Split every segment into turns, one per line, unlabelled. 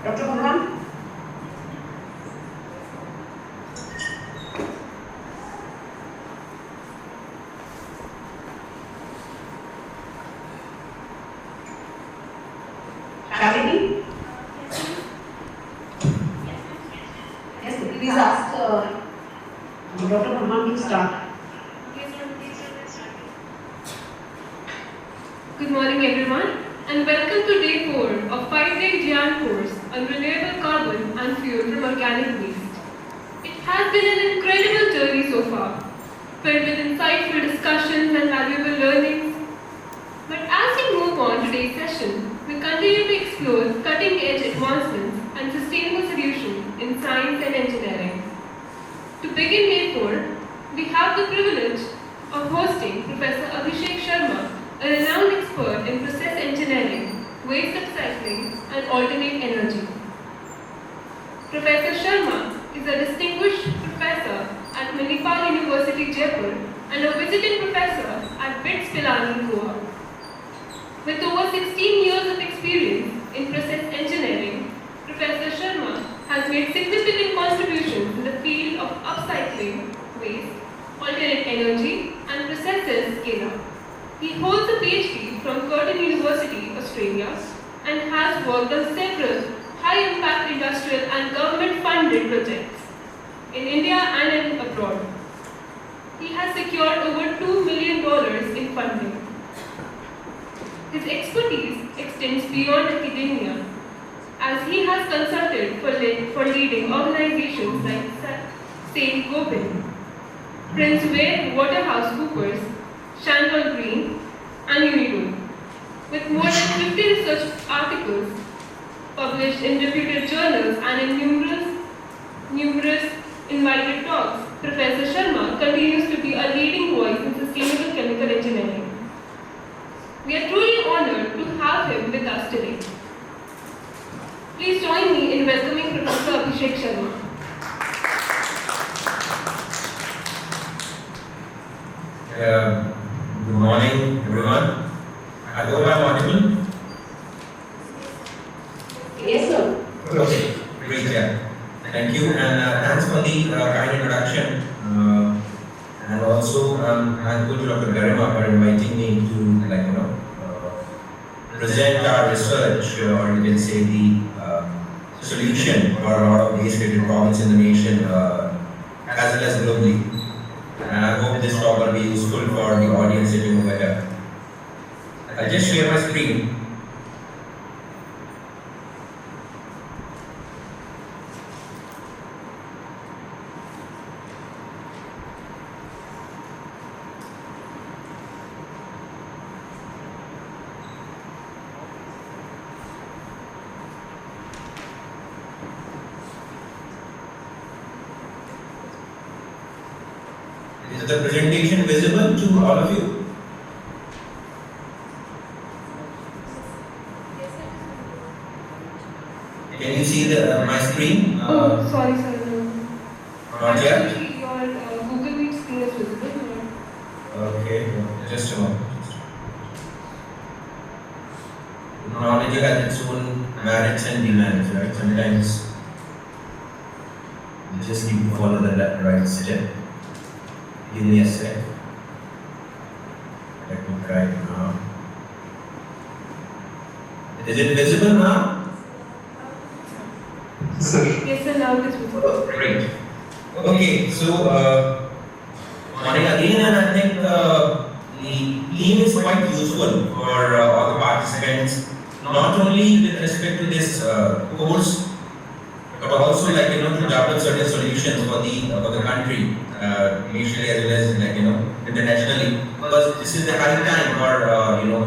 Dr. Burhan? Shalini? Yes, please ask Dr. Burhan to start.
Good morning everyone and welcome to day 4 of 5-day GIAN course on renewable carbon and fuel from organic waste. It has been an incredible journey so far, filled with insightful discussions and valuable learnings. But as we move on to today's session, we continue to explore cutting-edge advancements and sustainable solutions in science and engineering. To begin day 4, we have the privilege of hosting Professor Abhishek Sharma, a renowned expert in process engineering, waste upcycling, and alternate energy. Professor Sharma is a distinguished professor at Manipal University, Jaipur, and a visiting professor at BITS Pilani, Goa. With over 16 years of experience in process engineering, Professor Sharma has made significant contributions in the field of upcycling waste, alternate energy, and processes scale-up. He holds a PhD from Curtin University, Australia, and has worked on several high-impact industrial and government-funded projects in India and abroad. He has secured over $2 million in funding. His expertise extends beyond academia, as he has consulted for leading organizations like St. Gobain, Prince Ware Waterhouse-Coopers, Chandler Green, and Unido, with more than 50 research articles published in reputed journals and in numerous invited talks. Professor Sharma continues to be a leading voice in sustainable chemical engineering. We are truly honored to have him with us today. Please join me in welcoming Professor Abhishek Sharma.
Good morning, everyone. I hope I'm audible.
Yes, sir.
Okay, great, yeah. Thank you, and thanks for the kind introduction. And also, I'm good to Dr. Garima for inviting me to, present our research, or you can say the solution for a lot of waste-related problems in the nation, as well as globally. And I hope this talk will be useful for the audience sitting over here. I'll just share my screen. Is the presentation visible to all of you? Can you see my screen?
Oh, sorry, sir.
Not yet?
Actually, your Google Meet screen is visible.
Okay, just a moment. Technology has its own merits and demands, right? Sometimes you just need to follow the right step. Give me a sec. Let me try it now. Is it visible now?
Yes, sir, now it is visible.
Oh, great. Okay, so morning again, and I think the theme is quite useful for all the participants, not only with respect to this course, but also to develop certain solutions for the country, initially as well as internationally, because this is the high time for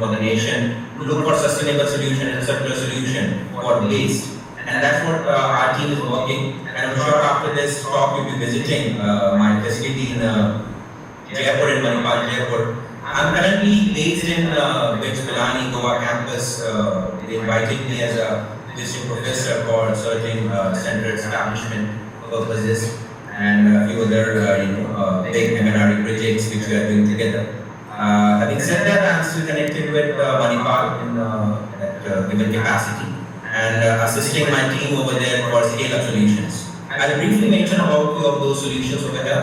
for the nation to look for sustainable solution and circular solution for waste, and that's what our team is working. And I'm sure after this talk you'll be visiting my facility in Jaipur, in Manipal, Jaipur. I'm currently based in BITS Pilani, Goa campus. They invited me as a visiting professor for certain central establishment purposes and a few other big M&R projects which we are doing together. Having said that, I'm still connected with Manipal in that given capacity. and assisting my team over there for scale-up solutions. I'll briefly mention about few of those solutions over here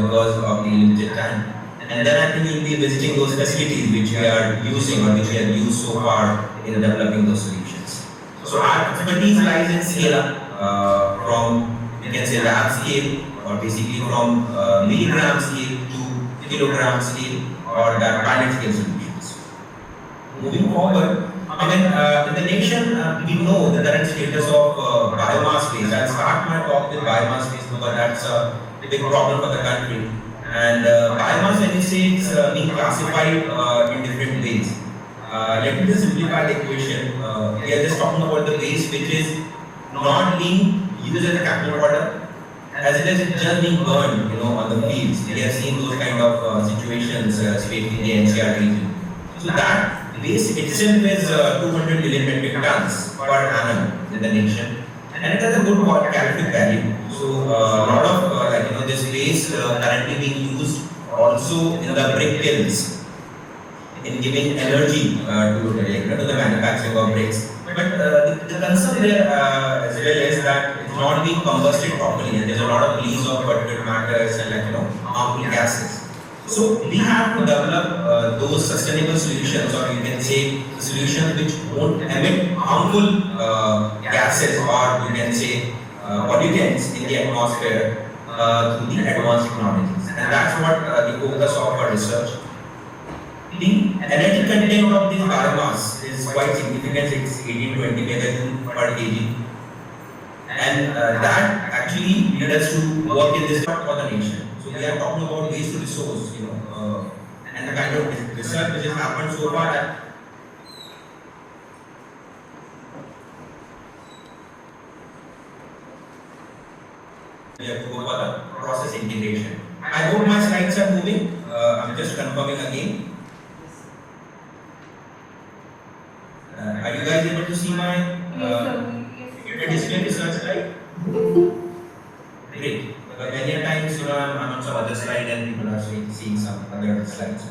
because of the limited time. And then I think we'll be visiting those facilities which we are using or which we have used so far in developing those solutions. So our expertise lies in scale-up from, you can say, lab scale, or basically from milligram scale to kilogram scale, or that pilot scale solutions. Moving forward, in the nation, we know the current status of biomass waste. I'll start my talk with biomass waste because that's a big problem for the country. And biomass, when you say, it's being classified in different ways. Let me just simplify the equation. We are just talking about the waste which is not being used as a capital product, as it is just being burned, on the fields. We have seen those kind of situations, especially in the NCR region. So that waste itself is 200 million metric tons per annum in the nation, and it has a good calorific value. So a lot of this waste currently being used also in the brick kilns in giving energy to the manufacturing of bricks. But the concern there as well is that it's not being combusted properly, and there's a lot of release of particulate matters and harmful gases. So we have to develop those sustainable solutions, or you can say solutions which won't emit harmful gases, or you can say pollutants in the atmosphere through the advanced technologies. And that's what the focus of our research. The energy content of this biomass is quite significant. It's 18 to 20 megajoule per kg. And that actually led us to work in this for the nation. So we are talking about waste to resource, and the kind of research which has happened so far. We have to go for the process integration. I hope my slides are moving. I'm just confirming again. Are you guys able to see my display research slide? Great. But many times, I'm on some other slide and people are seeing some other slides.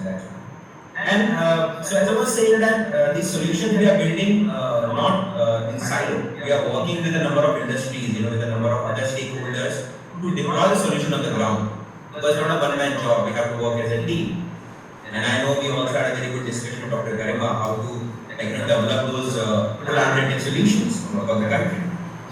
And so as I was saying that these solutions we are building not in silo. We are working with a number of industries, with a number of other stakeholders to deploy the solution on the ground. Because it's not a one-man job. We have to work as a team. And I know we also had a very good discussion with Dr. Garima how to develop those collaborative solutions for the country.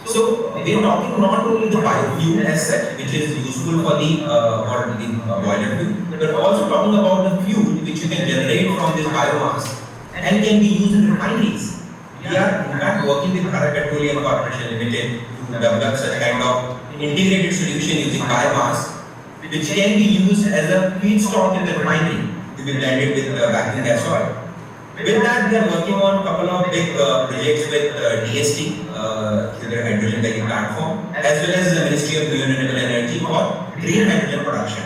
So we are talking not only the biofuel as such, which is useful for the boiler fuel, but also talking about the fuel which you can generate from this biomass and can be used in refineries. We are in fact working with Bharat Petroleum Corporation Limited to develop such kind of integrated solution using biomass, which can be used as a feedstock in the refinery to be blended with vacuum gas oil. With that, we are working on a couple of big projects with DST, through their hydrogen vehicle platform, as well as the Ministry of Renewable Energy for green hydrogen production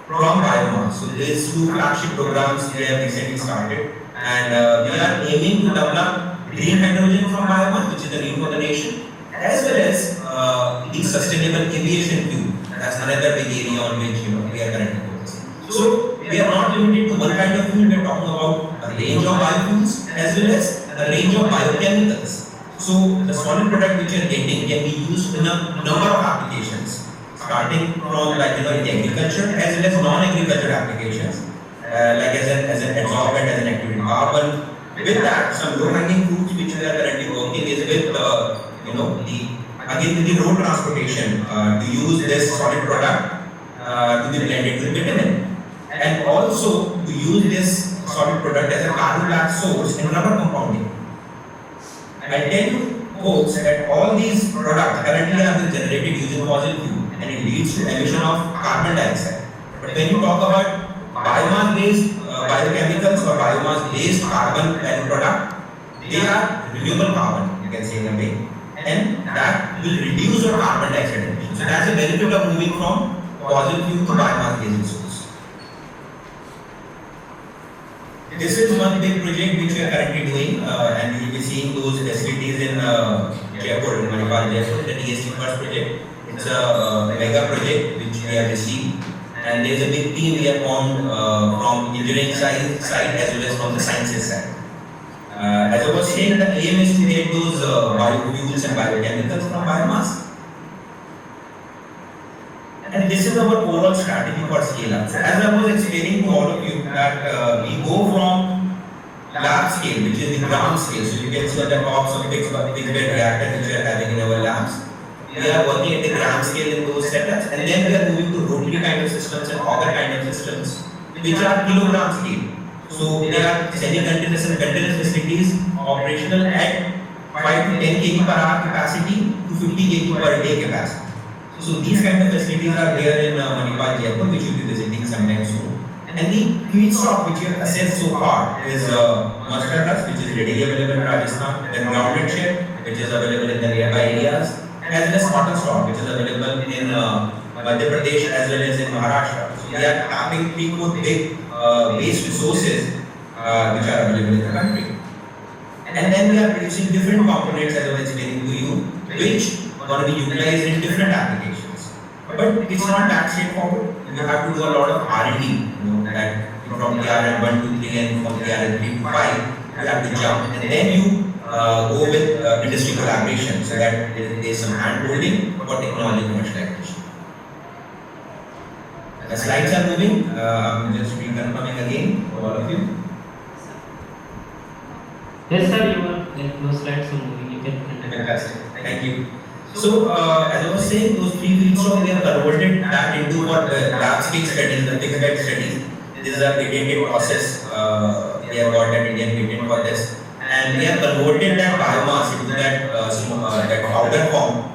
from biomass. So these two flagship programs we have recently started, and we are aiming to develop green hydrogen from biomass, which is the need for the nation, as well as the sustainable aviation fuel. That's another big area on which we are currently focusing. So we are not limited to one kind of fuel. We are talking about a range of biofuels as well as a range of biochemicals. So the solid product which you are getting can be used in a number of applications, starting from in the agriculture as well as non-agriculture applications, like as an adsorbent, as an active carbon. With that, some low-hanging fruits which we are currently working is with the road transportation to use this solid product to be blended with bitumen, and also to use this solid product as a carbon black source in rubber compounding. I tell you folks that all these products currently have been generated using fossil fuel, and it leads to emission of carbon dioxide. But when you talk about biomass based biochemicals or biomass based carbon product, they are renewable carbon, you can say in a way, and that will reduce your carbon dioxide emission. So that's a benefit of moving from fossil fuel to biomass based resource. This is one big project which we are currently doing, and you will be seeing those facilities in Jaipur, in Manipal, Jaipur, the DST first project. It's a mega project which we have received, and there is a big team we have formed from engineering side as well as from the sciences side. As I was saying, the aim is to get those biofuels and biochemicals from biomass. And this is our overall strategy for scale up. So as I was explaining to all of you that we go from lab scale, which is the gram scale. So you can see on the top some fixed bed reactors which we are having in our labs. We are working at the gram scale in those setups, and then we are moving to rotary kind of systems and auger kind of systems, which are kilogram scale. So they are semi-continuous and continuous facilities operational at 5 to 10 kg per hour capacity to 50 kg per day capacity. So these kind of facilities are there in Manipal, Jaipur, which you'll be visiting sometime soon. And the feedstock which we have assessed so far is mustard husk, which is readily available in Rajasthan, then groundnut shell, which is available in the nearby areas, as well as cotton stalk, which is available in Madhya Pradesh as well as in Maharashtra. So we are tapping three big waste resources which are available in the country. And then we are producing different components, as I was explaining to you, which are going to be utilized in different applications. But it's not that straightforward. You have to do a lot of R&D, that from the RN1 to 3 and from the RN3 to 5, you have to jump, and then you go with industry collaboration, so that there is some hand holding for technology commercialization. The slides are moving. I'm just reconfirming again for all of you.
Yes, sir, your slides are moving. You can continue.
Fantastic. Thank you. So, as I was saying, those three feedstocks we have converted that into what lab scale studies, the fixed bed studies. This is a patented process. We have got an Indian patent for this, and we have converted that biomass into that powder form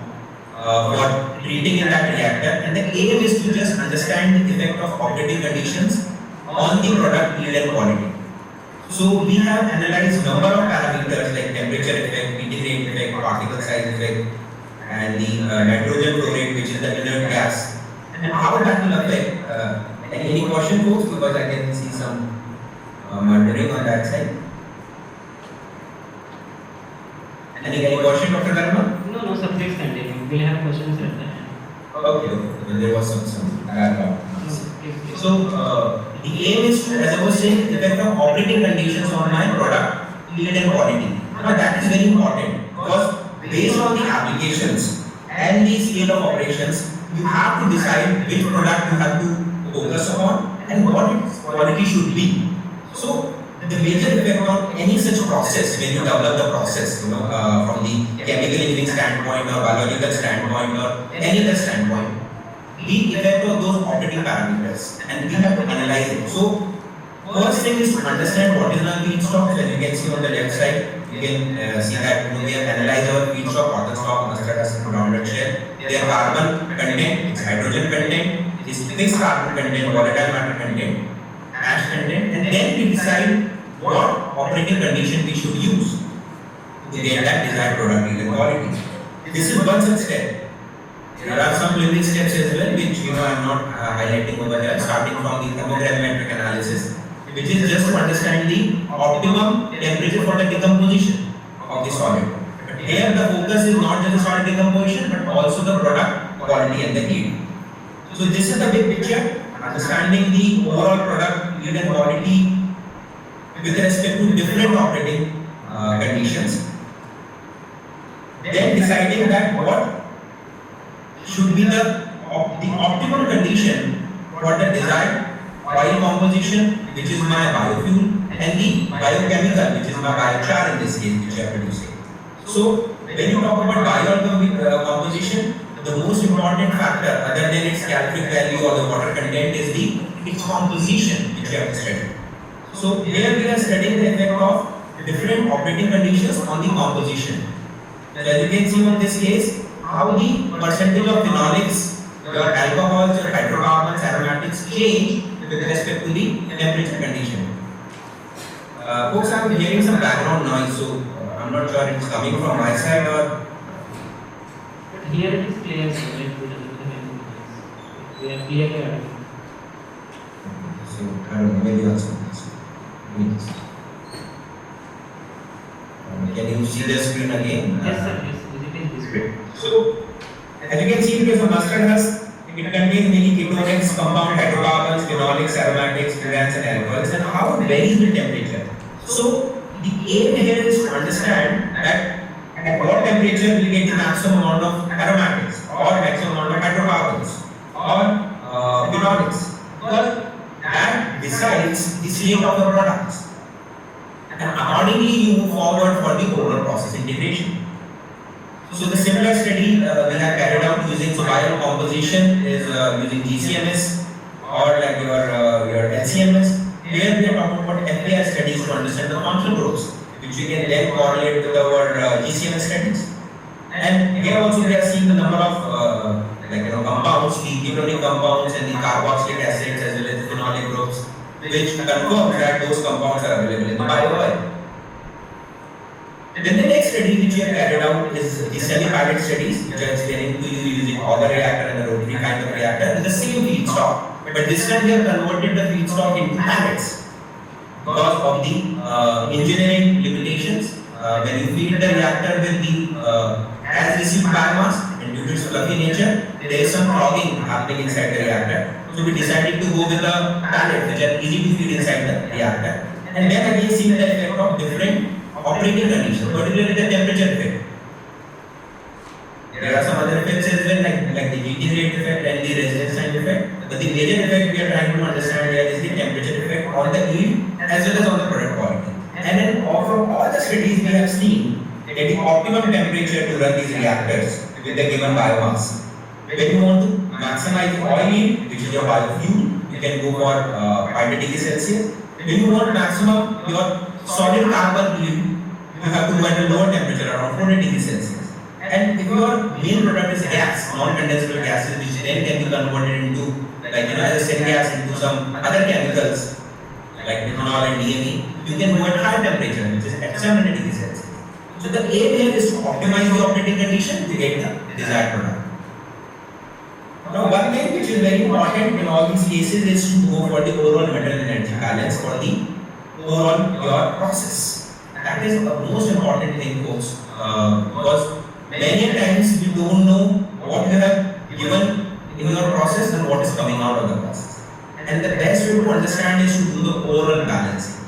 for treating in that reactor. And the aim is to just understand the effect of operating conditions on the product yield and quality. So we have analyzed number of parameters like temperature effect, heating rate effect, particle size effect, and the nitrogen flow rate, which is the inert gas, and how that will affect. Any question, folks? Because I can see some monitoring on that side. Any question, Dr. Karma?
No, sir, please continue. We'll have questions at the end.
Okay. There was some background.
Please.
So the aim is to, as I was saying, effect of operating conditions on my product yield and quality. Now that is very important because based on the applications and the scale of operations, you have to decide which product you have to focus upon and what its quality should be. So the major effect on any such process, when you develop the process, from the chemical engineering standpoint or biological standpoint or any other standpoint, the effect of those operating parameters, and we have to analyze it. So first thing is to understand what is our feedstock. As you can see on the left side, you can see that we have analyzed our feedstock, cotton stalk, mustard husk, and groundnut shell. Their carbon content, its hydrogen content, its fixed carbon content, volatile matter content, ash content, and then we decide what operating condition we should use to get that desired product yield and quality. This is one such step. There are some living steps as well, which I am not highlighting over here, starting from the thermogravimetric analysis, which is just to understand the optimum temperature for the decomposition of the solid. But here the focus is not just the solid decomposition, but also the product quality and the yield. So this is the big picture, understanding the overall product yield and quality with respect to different operating conditions. Then deciding that what should be the optimal condition for the desired oil composition, which is my biofuel, and the biochemical, which is my biochar in this case, which I am producing. So when you talk about biochemical composition, the most important factor, other than its calorific value or the water content, is its composition, which we have to study. So here we are studying the effect of different operating conditions on the composition. As you can see on this case, how the percentage of phenolics, your alcohols, your hydrocarbons, aromatics change with respect to the temperature condition. Folks, I am hearing some background noise, so I am not sure it is coming from my side or.
But here it is clear, sir. It doesn't have any noise. We are clearly audible.
So I don't know, maybe also. Can you see the screen again?
Yes, sir. Yes, it is visible.
So, as you can see, it is a mustard husk. It contains many ketones, compound hydrocarbons, phenolics, aromatics, furans, and alcohols, and how it varies with temperature. So, the aim here is to understand that at what temperature we get the maximum amount of aromatics or maximum amount of hydrocarbons or phenolics, because that decides the state of the products. And accordingly, you move forward for the overall process integration. So the similar study we have carried out using bio composition is using GCMS or like your LCMS. Here we are talking about FPI studies to understand the functional groups, which we can then correlate with our GCMS studies. And here also we are seeing the number of compounds, the ketonic compounds and the carboxylic acids as well as the phenolic groups, which confirm that those compounds are available in the bio oil. Then the next study which we have carried out is the semi-pilot studies, which are explaining to you using auger reactor and a rotary kind of reactor with the same feedstock. But this time we have converted the feedstock into pellets because of the engineering limitations. When you feed the reactor with the as received biomass and due to its fluffy nature, there is some clogging happening inside the reactor. So we decided to go with the pellets which are easy to feed inside the reactor. And then again seeing the effect of different operating conditions, particularly the temperature effect. There are some other effects as well, like the heating rate effect and the residence time effect. But the major effect we are trying to understand here is the temperature effect on the yield as well as on the product quality. And then from all the studies we have seen that the optimum temperature to run these reactors with the given biomass. When you want to maximize the oil yield, which is your biofuel, you can go for 500 degrees Celsius. When you want maximum your solid carbon yield, you have to go at a lower temperature around 400 degrees Celsius. And if your main product is gas, non-condensable gases, which then can be converted into as a syngas into some other chemicals like methanol and DME, you can go at higher temperature, which is at 700 degrees Celsius. So the aim here is to optimize the operating condition to get the desired product. Now one thing which is very important in all these cases is to go for the overall metal energy balance for the overall your process. That is the most important thing, folks, because many times you don't know what you have given in your process and what is coming out of the process. And the best way to understand is to do the overall balancing.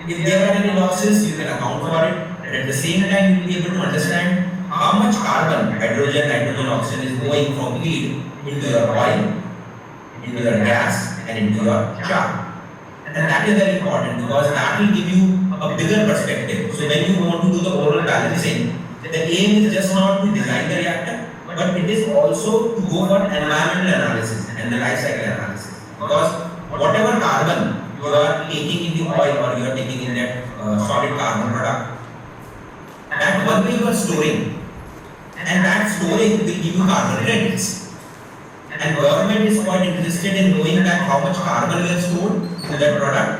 If there are any losses, you can account for it, and at the same time you will be able to understand how much carbon, hydrogen, nitrogen, oxygen is going from feed into your oil, into your gas, and into your jar. And that is very important because that will give you a bigger perspective. So when you want to do the overall balancing, the aim is just not to design the reactor, but it is also to go for environmental analysis and the life cycle analysis. Because whatever carbon you are taking in the oil or you are taking in that solid carbon product, that one way you are storing, and that storing will give you carbon credits. And government is quite interested in knowing that how much carbon we have stored in that product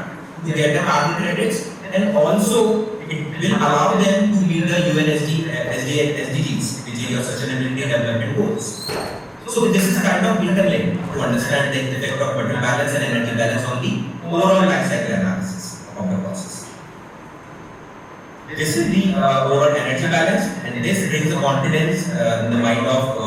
to get the carbon credits, and also it will allow them to meet the SDGs, which is your Sustainability Development Goals. So this is kind of interlinked to understand the effect of metal balance and energy balance on the overall life cycle analysis of the process. This is the overall energy balance, and this brings the confidence in the mind of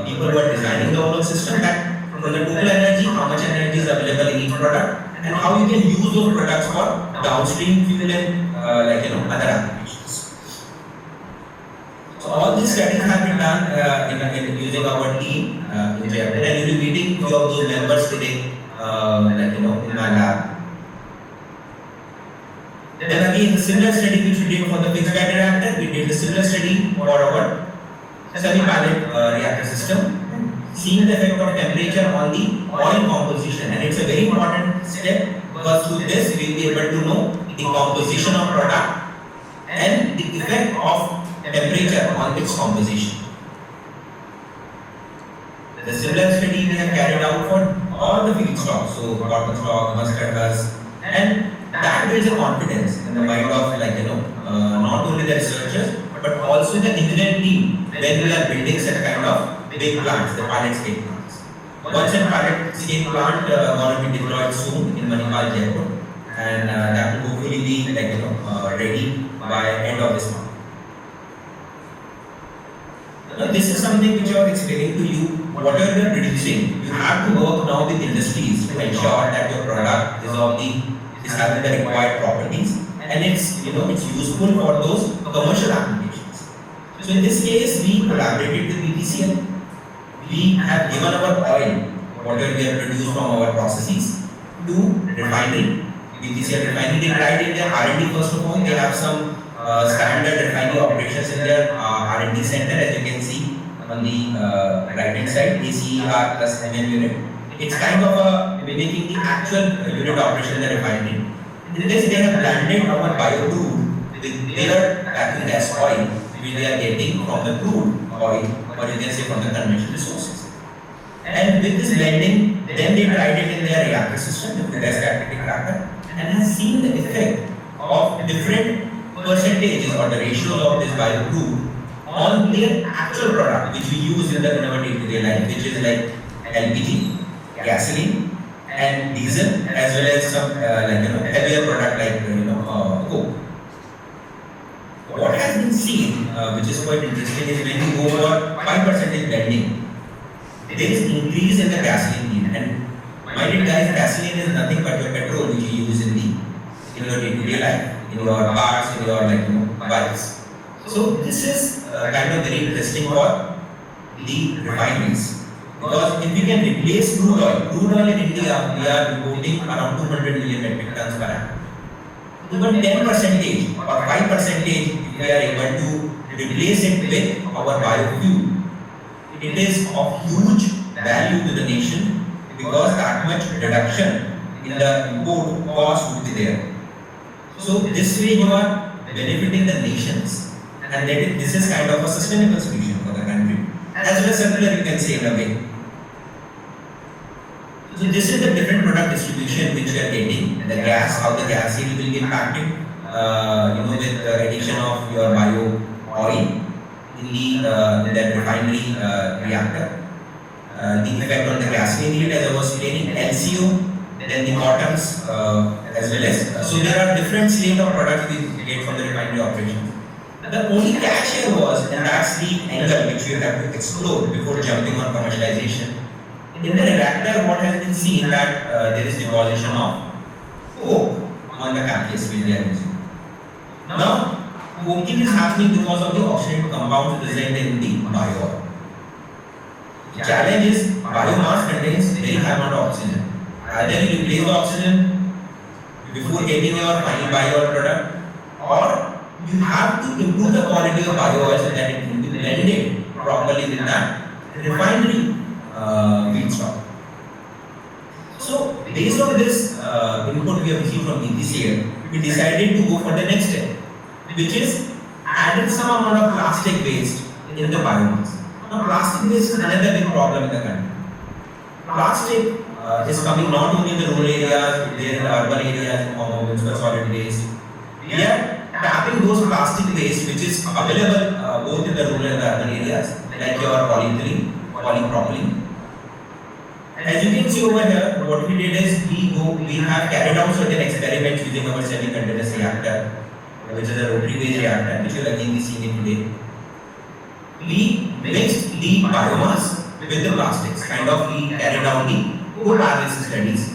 people who are designing the overall system that from the total energy, how much energy is available in each product, and how you can use those products for downstream fuel and other applications. So all these studies have been done in using our team in Jaipur, and we will be meeting few of those members today, in my lab. Then again, the similar study which we did for the fixed bed reactor, we did a similar study for our semi-pilot reactor system, seeing the effect of temperature on the oil composition, and it's a very important step because through this we will be able to know the composition of product and the effect of temperature on its composition. The similar study we have carried out for all the feedstocks, so cotton stock, mustard gas, and that builds a confidence in the mind of not only the researchers but also the engineering team when we are building such kind of big plants, the pilot scale plants. Once a pilot scale plant going to be deployed soon in Manipal, Jaipur, and that will hopefully be ready by end of this month. This is something which I was explaining to you. Whatever you are producing, you have to work now with industries to ensure that your product is having the required properties, and it's useful for those commercial applications. So in this case, we collaborated with BPCL. We have given our oil, whatever we have produced from our processes, to refinery. BPCL refinery, they tried in their R&D first of all. They have some standard refinery operations in their R&D center, as you can see on the right hand side, ACER plus MM unit. It's kind of mimicking the actual unit operation in the refinery. In this, they have blended our bio crude with their vacuum gas oil, which they are getting from the crude oil, or you can say from the conventional resources. And with this blending, then they tried it in their reactor system, the gas catalytic cracker, and has seen the effect of different percentages or the ratios of this bio crude on their actual product, which we use in our day-to-day life, which is like LPG, gasoline, and diesel, as well as some heavier product like coke. What has been seen, which is quite interesting, is when you go for 5% blending, there is increase in the gasoline yield. And mind it, guys, gasoline is nothing but your petrol which you use in your day-to-day life, in your cars, in your bikes. So this is kind of very interesting for the refineries, because if we can replace crude oil in India, we are importing around 200 million metric tons per annum. Even 10% or 5%, if we are able to replace it with our biofuel, it is of huge value to the nation, because that much reduction in the import cost would be there. So this way you are benefiting the nations. And this is kind of a sustainable solution for the country, as well as circular, you can say, in a way. So this is the different product distribution which we are getting. The gas, how the gas yield will be impacted, with the addition of your bio oil in that refinery reactor. The effect on the gasoline yield, as I was explaining, LCO, then the bottoms, as well as. So there are different slate of products we get from the refinery operations. The only catch here was, and that's the angle which we have to explore before jumping on commercialization. In the reactor, what has been seen that there is deposition of coke on the catalyst which they are using. Now, coking is happening because of the oxidant compounds present in the bio oil. The challenge is biomass contains very high amount of oxygen. Either you replace the oxygen before getting your final bio oil product, or you have to improve the quality of bio oil so that it can be blended properly with that refinery feedstock. So, based on this input we have received from BPCL, we decided to go for the next step, which is adding some amount of plastic waste in the biomass. Now, plastic waste is another big problem in the country. Plastic is coming not only in the rural areas, but in the urban areas in form of municipal solid waste. We are tapping those plastic waste which is available both in the rural and the urban areas, like your polyethylene, polypropylene. As you can see over here, what we did is we have carried out certain experiments using our semi-continuous reactor, which is a rotary phase reactor, which you will again be seeing it today. We mixed the biomass with the plastics, kind of we carried out the co-analysis studies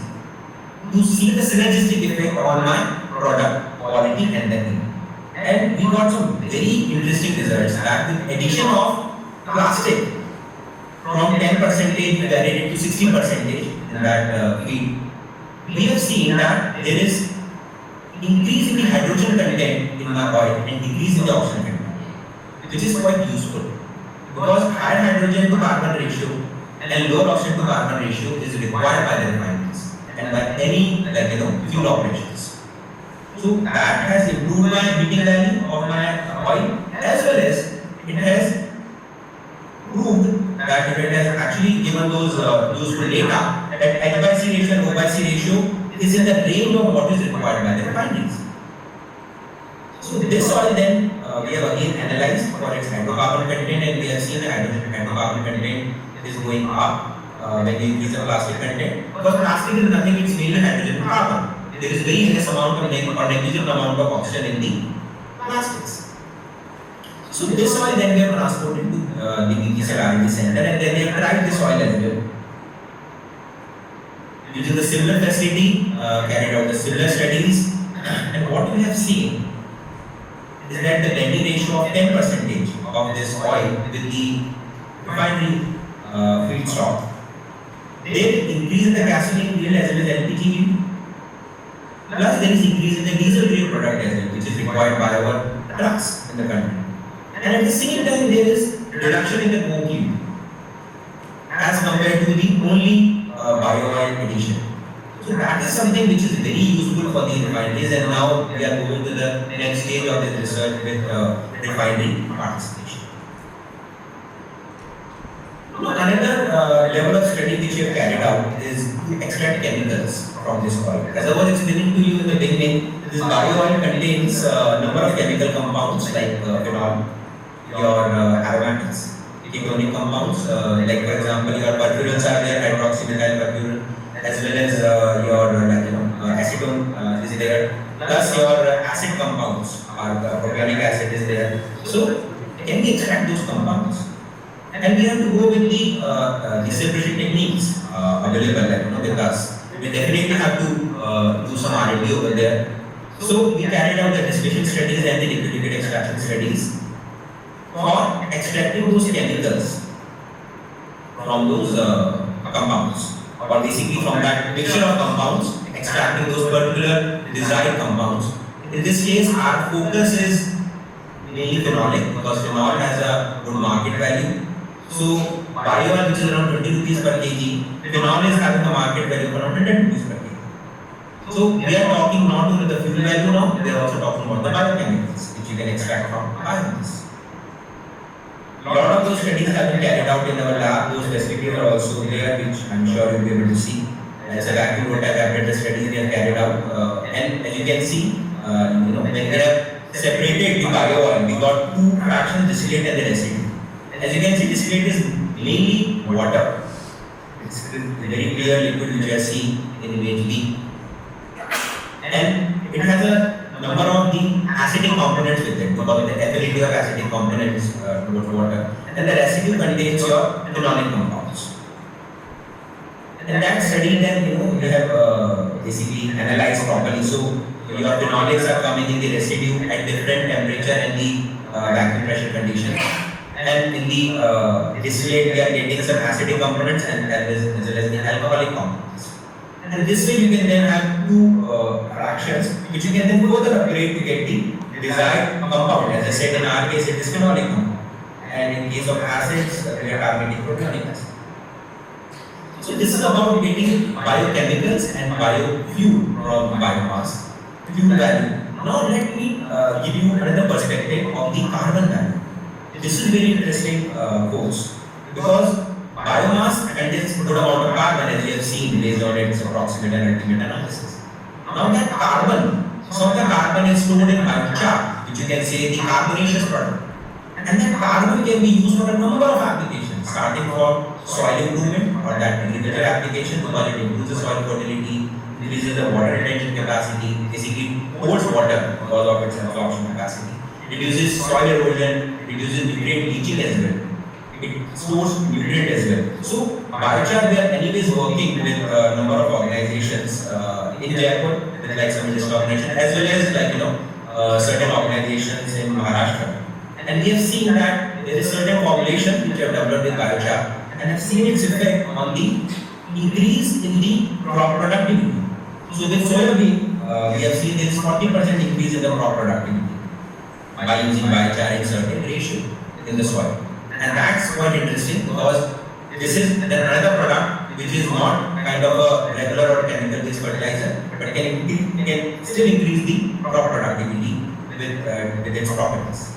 to see the synergistic effect on my product quality and the yield. And we got some very interesting results that with addition of plastic from 10% we varied it to 60% in that feed. We have seen that there is increase in the hydrogen content in my oil and decrease in the oxygen content, which is quite useful, because higher hydrogen to carbon ratio and lower oxygen to carbon ratio is required by the refineries and by any fuel operations. So that has improved my heating value of my oil, as well as it has proved that it has actually given those useful data that H/C ratio and O/C ratio is in the range of what is required by the refineries. So this oil then we have again analyzed for its hydrocarbon content, and we have seen the hydrocarbon content is going up when we increase the plastic content. Because plastic is nothing, it's mainly hydrogen and carbon. There is very less amount of negligible amount of oxygen in the plastics. So this oil then we have transported to the BPCL R&D center, and then they have tried this oil as well. Using the similar facility, carried out the similar studies, And what we have seen is that the blending ratio of 10% of this oil with the refinery feedstock, there increase in the gasoline yield as well as LPG yield. Plus, there is increase in the diesel grade product as well, which is required by our trucks in the country. And at the same time, there is reduction in the coke yield as compared to the only bio oil addition. So that is something which is very useful for the refineries, and now we are moving to the next stage of this research with refinery participation. Another level of study which we have carried out is to extract chemicals from this oil. As I was explaining to you in the beginning, this bio oil contains a number of chemical compounds like phenol, your aromatics, ketonic compounds, like for example your perfurans are there, hydroxymethyl perfurant, as well as your acetone is there, plus your acid compounds, propionic acid is there. So can we extract those compounds? And we have to go with the separation techniques available with us. We definitely have to do some R&D over there. So we carried out the distillation studies and the liquid extraction studies for extracting those chemicals from those compounds, or basically from that mixture of compounds, extracting those particular desired compounds. In this case, our focus is mainly phenolic, because phenol has a good market value. So bio oil, which is around 20 rupees per kg, phenol is having a market value of around 100 rupees per kg. So we are talking not only the fuel value now, we are also talking about the biochemicals which you can extract from biomass. A lot of those studies have been carried out in our lab. Those recipes are also there, which I'm sure you'll be able to see. As a vacuum rotor apparatus studies we have carried out, and as you can see, when we have separated the bio oil, we got two fractions, distillate and the residue. As you can see, distillate is mainly water. It's a very clear liquid which you are seeing in image B. And it has a number of the acidic components with it, because of the affinity of acidic components towards water. And the residue contains your phenolic compounds. And that study then, we have basically analyzed properly. So your phenolics are coming in the residue at different temperature and the vacuum pressure conditions. And in the distillate, we are getting some acidic components and as well as the alcoholic components. And this way, you can then have two fractions, which you can then further upgrade to get the desired compound. As I said, in our case, it is phenolic compound, and in case of acids, we are targeting propionic acid. So this is about getting biochemicals and biofuel from biomass, fuel value. Now let me give you another perspective of the carbon value. This is very interesting course, because biomass contains a good amount of carbon, as we have seen based on its approximate and ultimate analysis. Now that carbon, some of the carbon is stored in biochar, which you can say the carbonaceous product. And that carbon can be used for a number of applications, starting from soil improvement or that agricultural application, because it improves the soil fertility, increases the water retention capacity, basically holds water because of its absorption capacity, reduces soil erosion, reduces nutrient leaching as well. It stores nutrient as well. So biochar, we are anyways working with a number of organizations in Jaipur, with like some industry organization, as well as certain organizations in Maharashtra. And we have seen that there is certain formulation which have developed with biochar and have seen its effect on the increase in the crop productivity. So with soybean, we have seen there is 40% increase in the crop productivity by using biochar in certain ratio in the soil. And that's quite interesting, because this is another product which is not kind of a regular or chemical based fertilizer, but can still increase the crop productivity with its properties.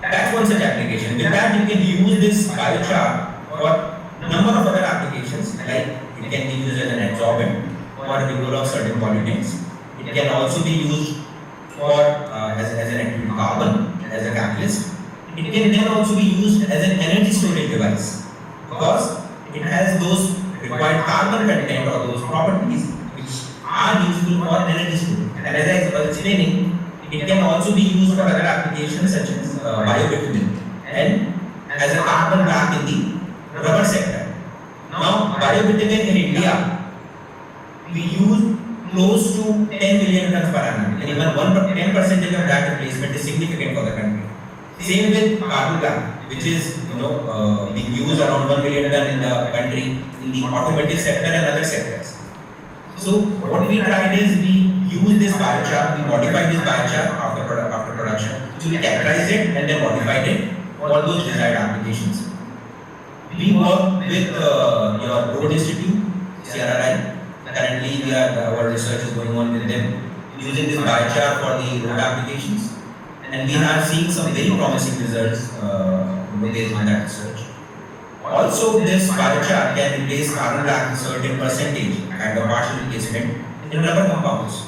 That's one such application. With that, you can use this biochar for a number of other applications, like it can be used as an adsorbent for removal of certain pollutants. It can also be used for as an active carbon, as a catalyst. It can then also be used as an energy storage device, because it has those required carbon content or those properties which are useful for energy storage. And as I was explaining, it can also be used for other applications such as biobitumen and as a carbon black in the rubber sector. Now, biobitumen in India, we use close to 10 million tons per annum, and even 10% of that replacement is significant for the country. Same with carbon black, which is being used around 1 million ton in the country in the automotive sector and other sectors. So what we tried is we use this biochar, we modified this biochar after production. So we characterized it and then modified it for all those desired applications. We work with your Road Institute, CRRI. Currently, our research is going on with them using this biochar for the road applications, and we are seeing some very promising results based on that research. Also, this biochar can replace carbon black in certain percentage and a partial replacement in rubber compounds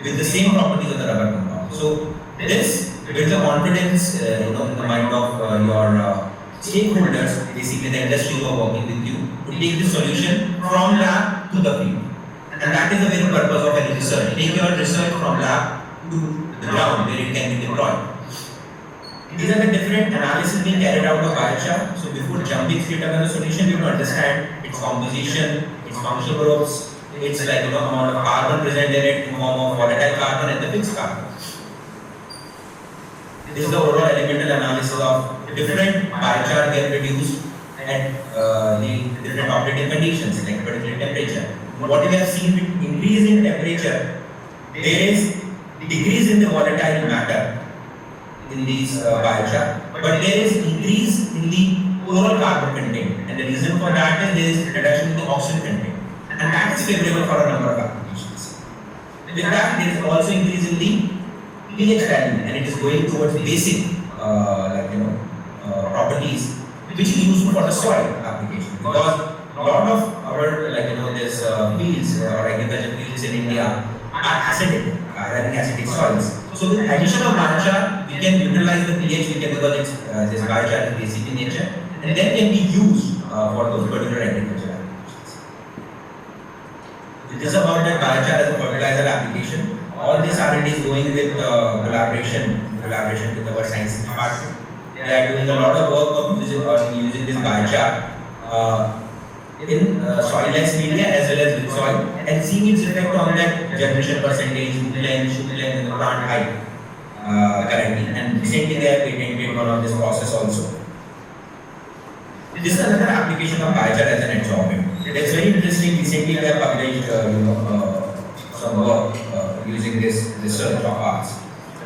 with the same properties of the rubber compound. So this builds a confidence in the mind of your stakeholders, basically the industry who are working with you, to take this solution from lab to the field. And that is the very purpose of any research. Take your research from lab to the ground where it can be deployed. These are the different analyses being carried out of biochar. So before jumping straight up on the solution, we have to understand its composition, its functional groups, its amount of carbon present in it in form of volatile carbon and the fixed carbon. This is the overall elemental analysis of different biochar get produced at the different operating conditions, like particular temperature. What we have seen with increase in temperature, there is decrease in the volatile matter in these biochar, but there is increase in the overall carbon content, and the reason for that is there is reduction in the oxygen content, and that is favorable for a number of applications. With that, there is also increase in the pH value, and it is going towards basic properties which is useful for the soil application, because a lot of our this fields or agriculture fields in India are acidic, having acidic soils. So with addition of biochar, we can utilize the pH because this biochar is basic in nature, and then can be used for those particular agricultural applications. This is about the biochar as a fertilizer application. All this R&D is going with collaboration with our science department. They are doing a lot of work of using this biochar in soilless media as well as with soil, and seeing its effect on that germination percentage, shoot length, and the plant height currently. And recently they have patented one of this process also. This is another application of biochar as an adsorbent. It's very interesting. Recently we have published some work using this research of ours.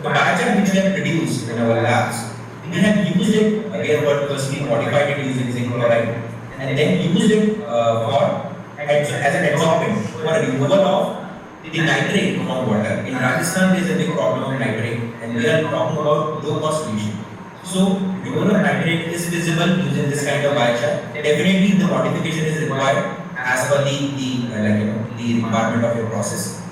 The biochar which we have produced in our labs, we have used it, we have firstly modified it using zinc chloride, and then used it as an adsorbent for removal of the nitrate from water. In Rajasthan, there is a big problem of nitrate, and we are talking about low cost solution. So, removal of nitrate is visible using this kind of biochar. Definitely, the modification is required as per the requirement of your process.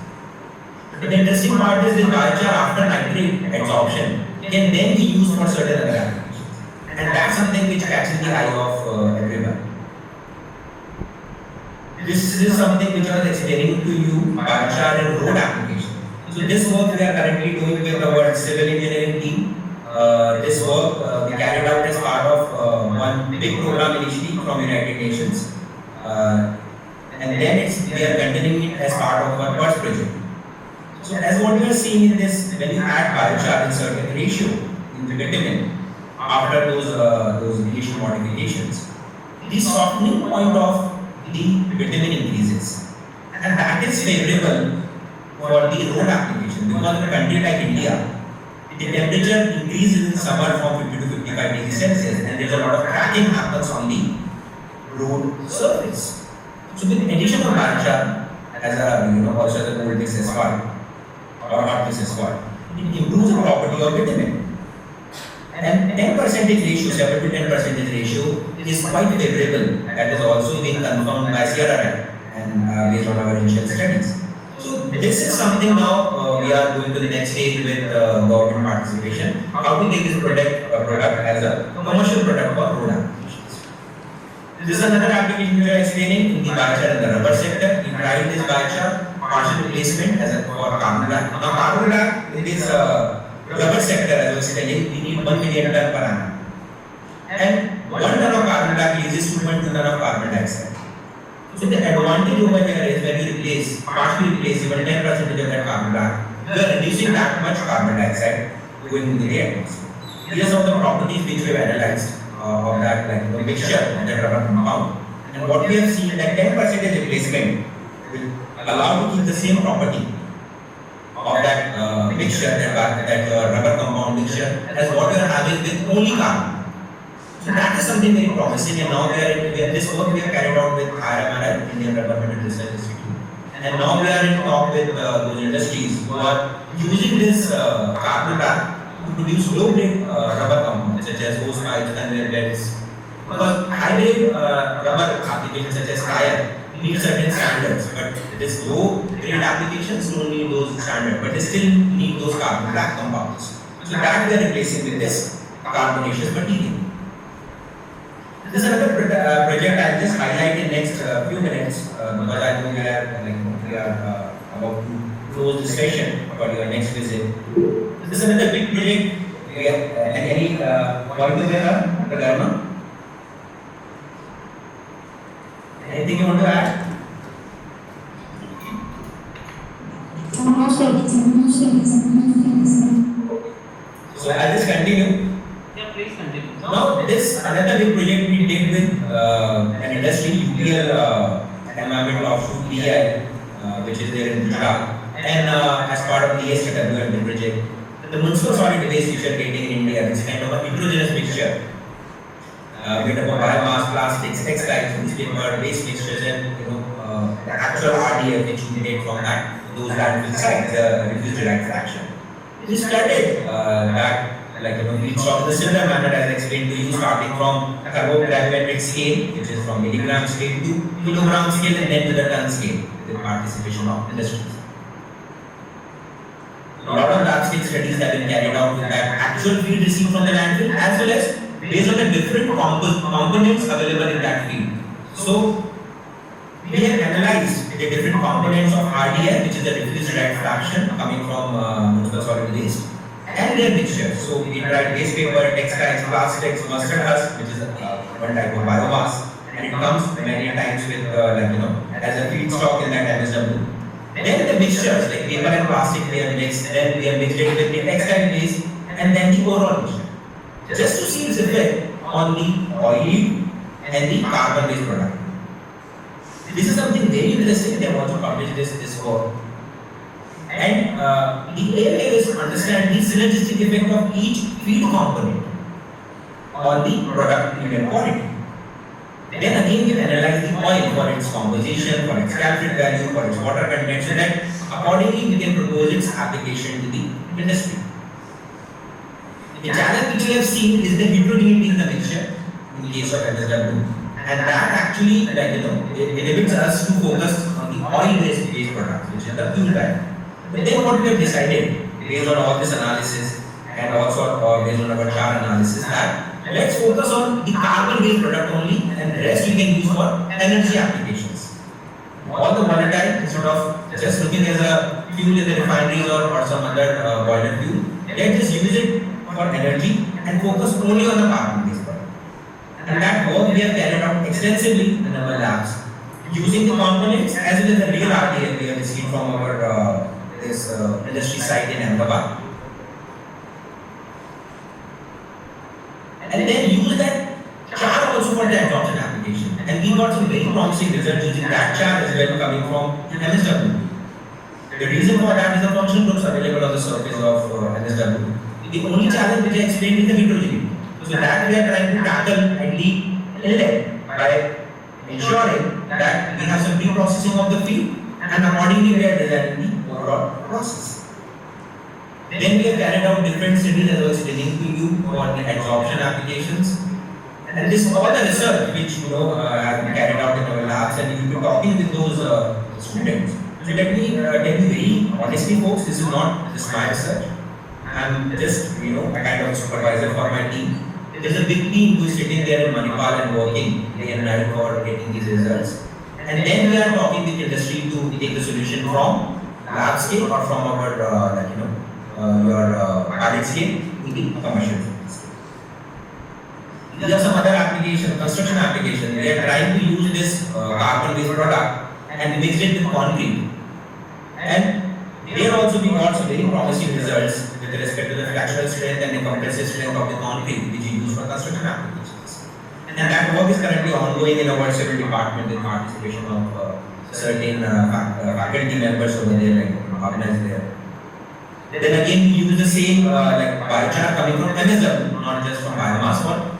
But the interesting part is the biochar after nitrate adsorption can then be used for certain other applications, and that's something which catches the eye of everyone. This is something which I was explaining to you, biochar and road application. So this work we are currently doing with our civil engineering team. This work we carried out as part of one big program initially from United Nations, and then we are continuing it as part of our first project. So as what we are seeing in this, when you add biochar in certain ratio in the bitumen after those initial modifications, the softening point of the bitumen increases, and that is favorable for the road application, because in a country like India, the temperature increases in summer from 50 to 55 degrees Celsius, and there is a lot of cracking happens on the road surface. So with addition of biochar as a also the cold mix asphalt or hot mix asphalt, it improves the property of bitumen. And 10% ratio, 7 to 10% ratio is quite favorable. That is also being confirmed by CRRI and based on our initial studies. So this is something now we are going to the next stage with government participation. How to take this product as a commercial product for road applications. This is another application we are explaining in the biochar and the rubber sector. We tried this biochar partial replacement as a for carbon black. Now carbon black in this rubber sector, as I was telling, we need 1 million ton per annum. And 1 ton of carbon black uses 2.2 ton of carbon dioxide. So the advantage over here is when you replace, partially replace even 10% of that carbon black, you are reducing that much carbon dioxide going into the atmosphere. These are some of the properties which we have analyzed of that like the mixture of that rubber compound. And what we have seen that 10% replacement will allow to keep the same property of that mixture, that rubber compound mixture, as what we are having with only carbon. So that is something very promising, and now this work we have carried out with IRMRI, Indian Rubber Metal Research Institute, and now we are in talk with those industries who are using this carbon black to produce low-grade rubber compounds such as hose pipes, conveyor belts. Because high-grade rubber applications such as tire need certain standards, but this low-grade applications don't need those standards, but they still need those carbon black compounds. So that we are replacing with this carbonaceous material. This is another project I'll just highlight in next few minutes because I know we are about to close the session for your next visit. This is another big project. Any point over here, Dr. Garma? Anything you want to add? So I'll just continue.
Yeah, please continue.
Now, this another big project we did with an industry, UPL environmental offshoot PI, which is there in Gujarat, and as part of the STW project, the municipal solid waste which are getting in India is kind of a heterogeneous mixture made up of biomass, plastics, textiles, newspaper, waste mixtures, and the actual RDF which we made from that, those landfill sites, refuse derived fraction. We studied that. We saw in a similar manner as I explained to you, starting from carbogravimetric scale, which is from milligram scale to kilogram scale, and then to the ton scale, with the participation of industries. A lot of lab-scale studies have been carried out with that actual feed received from the landfill, as well as based on the different components available in that feed. So, we have analyzed the different components of RDF, which is the refuse derived fraction coming from municipal solid waste, and their mixtures. So we tried waste paper, textiles, plastics, mustard husk, which is one type of biomass, and it comes many times with as a feedstock in that MSW. Then the mixtures like paper and plastic we have mixed, then we have mixed it with the textile waste, and then the overall mixture, just to see its effect on the oil and the carbon-based product. This is something very interesting. They have also published this work. And the aim is to understand the synergistic effect of each feed component on the product yield and quality. Then again we analyze the oil for its composition, for its calorific value, for its water content, so that accordingly we can propose its application to the industry. The challenge which we have seen is the heterogeneity in the mixture in the case of MSW, and that actually it inhibits us to focus on the oil-based products, which is the fuel value. But then what we have decided, based on all this analysis and also based on our char analysis, that let's focus on the carbon-based product only, and the rest we can use for energy applications. All the volatile, instead of just looking as a fuel in the refineries or some other boiler fuel, let's just use it for energy and focus only on the carbon-based product. And that work we have carried out extensively in our labs, using the components as well as the real RDF we have received from our this industry site in Ahmedabad, and then use that char also for the absorption application. And we got some very promising results using that char as well coming from MSW. The reason for that is the functional groups available on the surface of MSW. The only challenge which I explained is the heterogeneity. So that we are trying to tackle at the inlet by ensuring that we have some pre-processing of the feed, and accordingly we are designing the overall process. Then we have carried out different studies as I was telling to you for the absorption applications. And this all the research which has been carried out in our labs, and you've been talking with those students. So let me tell you very honestly, folks, this is not just my research. I'm just a kind of supervisor for my team. There's a big team who is sitting there in Manipal and working day and night for getting these results. And then we are talking with industry to take the solution from lab scale or from our your pilot scale to the commercial scale. These are some other applications, construction applications. We are trying to use this carbon-based product and mixed it with concrete. And there also we got some very promising results with respect to the fractional strength and the compressive strength of the concrete which is used for construction applications. And that work is currently ongoing in our civil department with participation of certain faculty members over there, like organized there. Then again, we use the same biochar coming from MSW, not just from biomass, but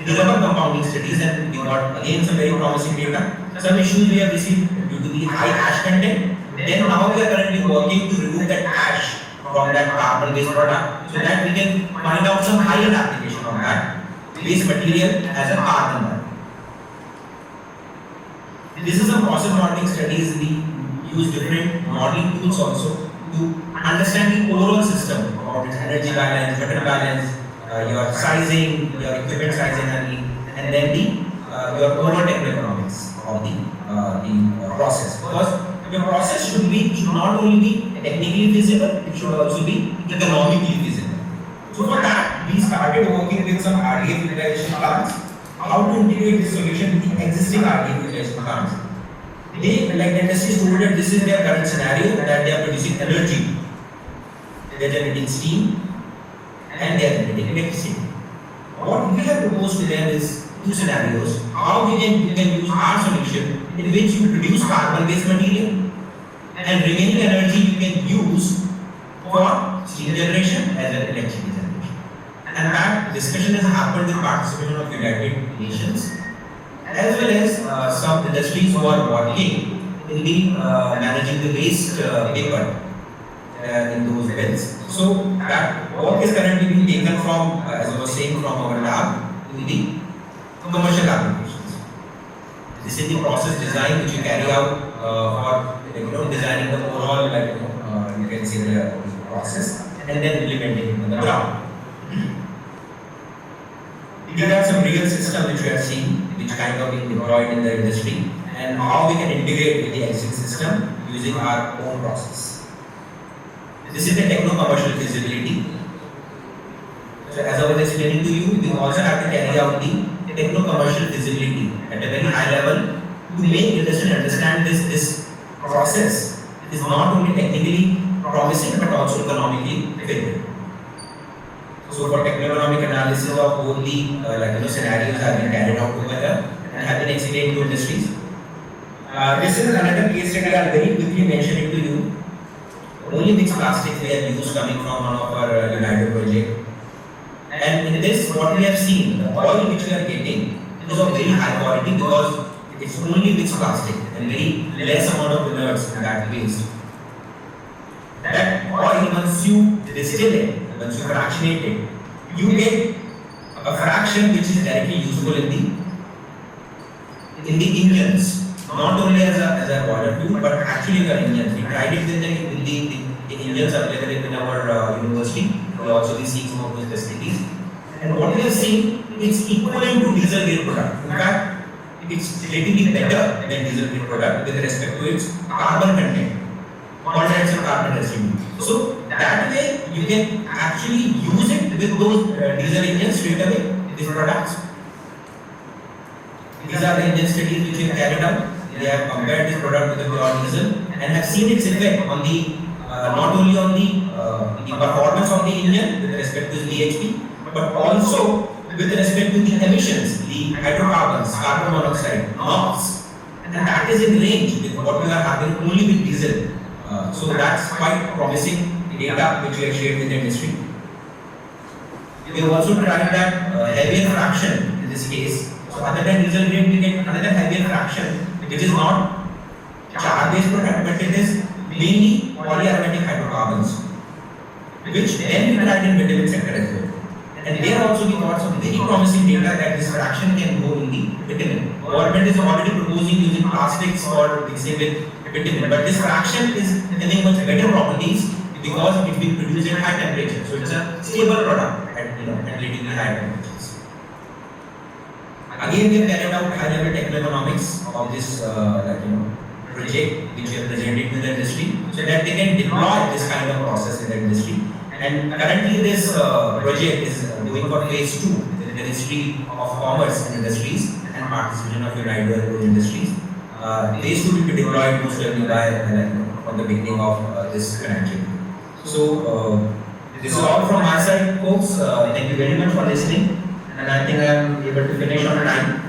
the rubber compounding studies, and we got again some very promising data. Some issues we have received due to the high ash content. Then now we are currently working to remove that ash from that carbon-based product so that we can find out some higher application of that waste material as a carbon one. This is some process modeling studies. We use different modeling tools also to understand the overall system of its energy balance, metal balance, your sizing, your equipment sizing, and then your overall economics of the process. Because your process should not only be technically feasible, it should also be economically feasible. So for that, we started working with some RDF utilization plants. How to integrate this solution with the existing RDF utilization plants. They, like the industry told that this is their current scenario, that they are producing energy. They are generating steam and they are generating electricity. What we have proposed to them is two scenarios. How you can use our solution in which you produce carbon-based material and remaining energy you can use for steam generation as well as electricity generation. And that discussion has happened with participation of United Nations as well as some industries who are working in the managing the waste paper in those wells. So that work is currently being taken from, as I was saying, from our lab to the commercial applications. This is the process design which you carry out for designing the overall, you can say the process, and then implementing it on the ground. These are some real systems which we are seeing, which kind of being deployed in the industry, and how we can integrate with the existing system using our own process. This is the techno-commercial feasibility. So as I was explaining to you, we also have to carry out the techno-commercial feasibility at a very high level to make industry understand this process is not only technically promising but also economically feasible. So for techno-economic analysis of both the scenarios have been carried out together and have been explained to industries. This is another case study I'll very quickly mention it to you. Only mixed plastics we have used coming from one of our United project. And in this, what we have seen, the oil which we are getting is of very high quality because it's only mixed plastic and very less amount of inerts in that waste. That oil, once you distill it, once you fractionate it, you get a fraction which is directly useful in the engines. Not only as a boiler fuel, but actually in the engines. We tried it in the engines available in our university. We also be seeing some of those facilities. And what we have seen, it's equivalent to diesel grade product. In fact, it's relatively better than diesel grade product with respect to its carbon content, content of carbon residue. So that way you can actually use it with those diesel engines straight away, these products. These are the engine studies which we have carried out. They have compared this product with the pure diesel and have seen its effect on the not only on the performance of the engine with respect to the DHP, but also with respect to the emissions, the hydrocarbons, carbon monoxide, NOx, and that is in range with what we are having only with diesel. So that's quite promising data which we have shared with the industry. We have also tried that heavier fraction in this case. So other than diesel grade, we get another heavier fraction which is not char-based product, but it is mainly polyaromatic hydrocarbons, which then we tried in vitamin sector as well. And there also we got some very promising data that this fraction can go in the vitamin. Government is already proposing using plastics for mixing with vitamin, but this fraction is having much better properties because it will produce at high temperature. So it's a stable product at relatively high temperatures. Again, we have carried out high-level techno-economics of this project which we have presented to the industry so that they can deploy this kind of process in the industry. And currently this project is going for phase 2 with the Ministry of Commerce and Industries and participation of United Industries. They should be deployed most likely by from the beginning of this financial year. So this is all from my side, folks. Thank you very much for listening, and I think I am able to finish on time.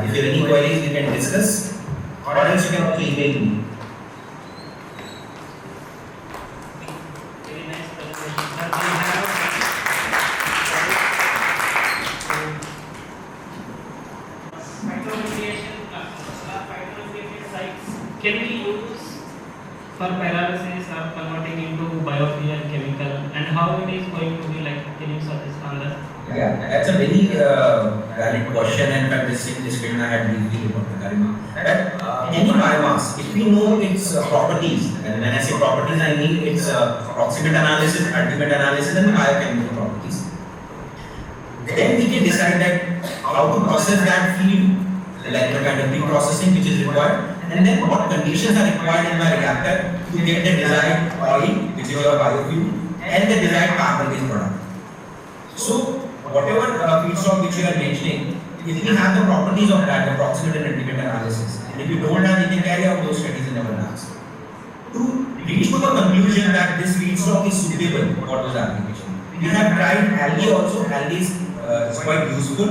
If you have any queries, we can discuss, or else you can also email me.
Very nice presentation, sir. We have phytoremediation sites can be used for pyrolysis or converting into biofuel chemical, and how it is going to be like? Can you suggest on that?
Yeah, that's a very valid question, and in fact, this discussion I had briefly with Dr. Karima. That any biomass, if we know its properties, and when I say properties, I mean its proximate analysis, ultimate analysis, and biochemical properties, then we can decide that how to process that feed, like the kind of pre-processing which is required, and then what conditions are required in my reactor to get the desired oil, which is your biofuel, and the desired carbon-based product. So, whatever feedstock which you are mentioning, if we have the properties of that, the proximate and ultimate analysis, and if you don't have, we can carry out those studies in our labs to reach to the conclusion that this feedstock is suitable for those applications. We have tried algae also. Algae is quite useful,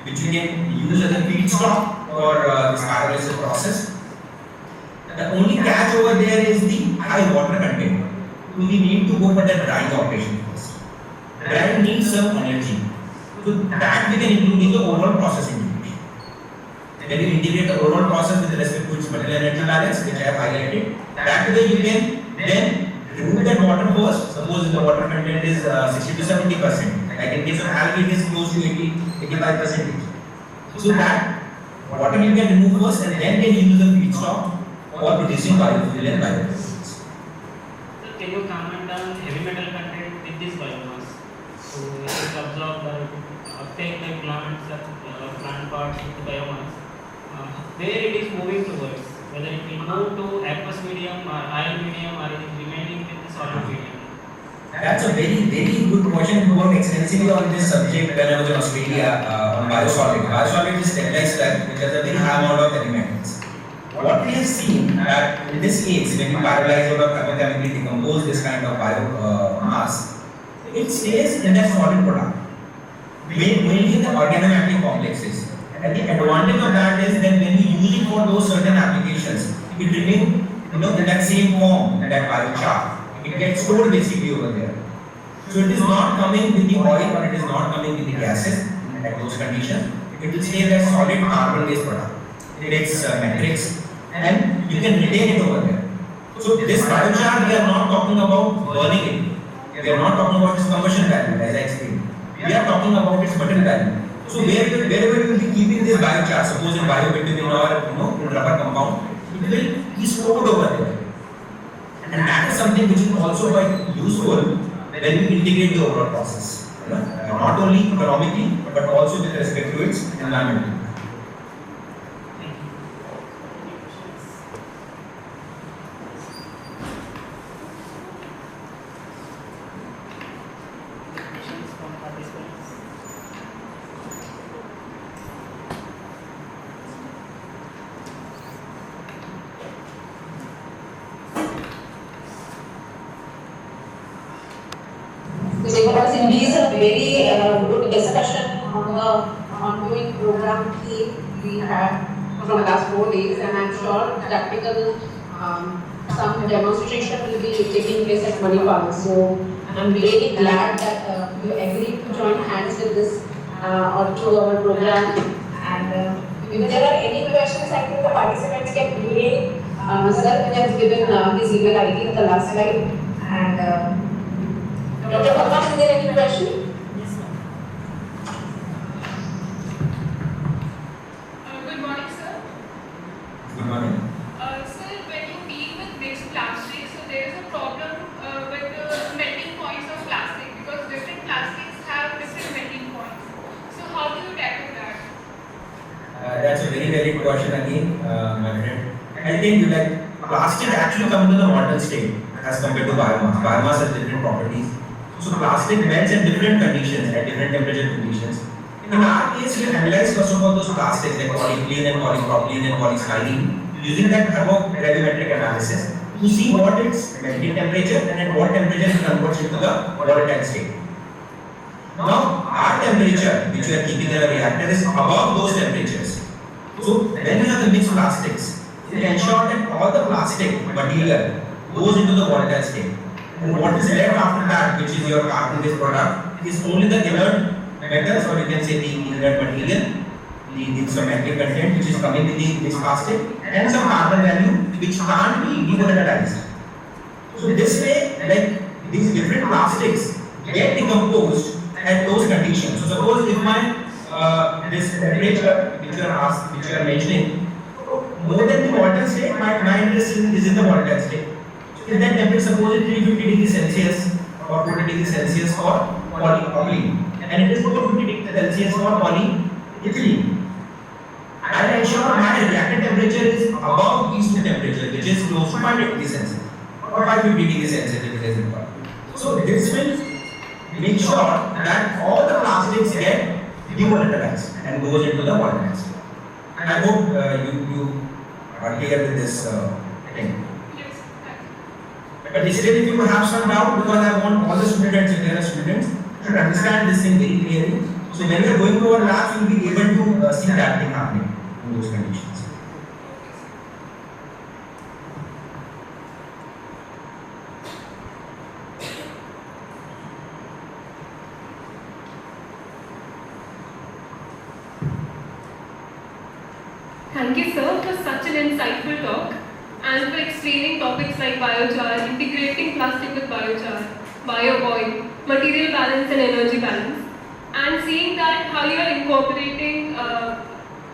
which we can use as a feedstock for this pyrolysis process. The only catch over there is the high water content. So we need to go for the drying operation first. Drying needs some energy. So that we can include in the overall process integration. When you integrate the overall process with respect to its material energy balance, which I have highlighted, that way you can then remove that water first. Suppose the water content is 60 to 70%. Like in case of algae, it is close to 85%. So that water you can remove first, and then can use the feedstock for producing biofuel and biofuels.
Can you comment on heavy metal content with this biomass? So it is absorbed or uptake by plants or plant parts with the biomass. Where it is moving towards, whether it will move to aqueous medium or oil medium, or it is remaining with the solid medium.
That's a very, very good question. We worked extensively on this subject when I was in Australia on biosolid. Biosolid is stabilized slab, which has a very high amount of elements. What we have seen that in this case, when you pyrolyze or chemically decompose this kind of biomass, it stays in that solid product, mainly in the organometallic complexes. And the advantage of that is that when you use it for those certain applications, it remains in that same form, that biochar. It gets stored basically over there. So it is not coming with the oil, or it is not coming with the gases at those conditions. It will stay as solid carbon-based product. Its matrix, and you can retain it over there. So this biochar, we are not talking about burning it. We are not talking about its combustion value, as I explained. We are talking about its material value. So wherever you will be keeping this biochar, suppose in biobitumen or in rubber compound, it will be stored over there. And that is something which is also quite useful when you integrate the overall process. Not only economically, but also with respect to its environmental.
So it was indeed a very good discussion on the ongoing program theme we had from the last 4 days, and I'm sure practical some demonstration will be taking place at Manipal. So I'm really glad that you agreed to join hands with this onto our program. And if there are any questions, I think the participants can email Sir, has given his email ID in the last slide. And Dr. Bhagwan, is there any question?
Yes, ma'am. Good morning, sir.
Good morning.
Sir, when you deal with mixed plastic, so there is a problem with the melting points of plastic, because different plastics have different melting points. So how do you tackle that?
That's a very valid question again, my friend. I think plastic actually comes to the modern state as compared to biomass. Biomass has different properties. So plastic melts at different conditions, at different temperature conditions. In our case, we analyze first of all those plastics like polyethylene and polypropylene and polystyrene using that thermogravimetric analysis to see what its melting temperature and at what temperature it converts into the volatile state. Now, our temperature, which we are keeping in a reactor, is above those temperatures. So, when we have the mixed plastics, it ensures that all the plastic material goes into the volatile state. And what is left after that, which is your carbon-based product, is only the inert metals, or you can say the inert material, the some metal content which is coming with the mixed plastic, and some carbon value which can't be devolatilized. So, this way, like these different plastics get decomposed at those conditions. So suppose if my this temperature which you are mentioning, more than the volatile state, my interest is in the volatile state. So if that temperature, suppose it is 350 degrees Celsius or 40 degrees Celsius for polypropylene, and it is 450 degrees Celsius for polyethylene, I'll ensure my reactor temperature is above these two temperatures, which is close to 500 degrees Celsius or 550 degrees Celsius if it is required. So this will make sure that all the plastics get devolatilized and goes into the volatile state. And I hope you are clear with this thing.
Yes.
But still, if you have some doubt, because I want all the students, if there are students, should understand this thing very clearly. So when you are going to our labs, you will be able to see that thing happening in those conditions.
Thank you, sir, for such an insightful talk and for explaining topics like biochar, integrating plastic with biochar, bio-oil, material balance and energy balance, and seeing that how you are incorporating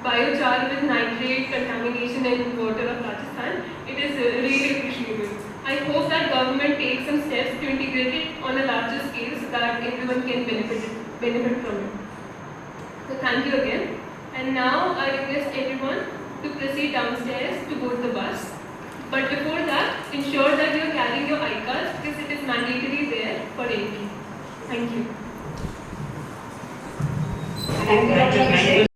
biochar with nitrate contamination in water of Rajasthan. It is really appreciable. I hope that government takes some steps to integrate it on a larger scale so that everyone can benefit from it. So thank you again. And now I request everyone to proceed downstairs to board the bus. But before that, ensure that you are carrying your iCard because it is mandatory there for entry. Thank you.
Thank you, Dr. Abhishek.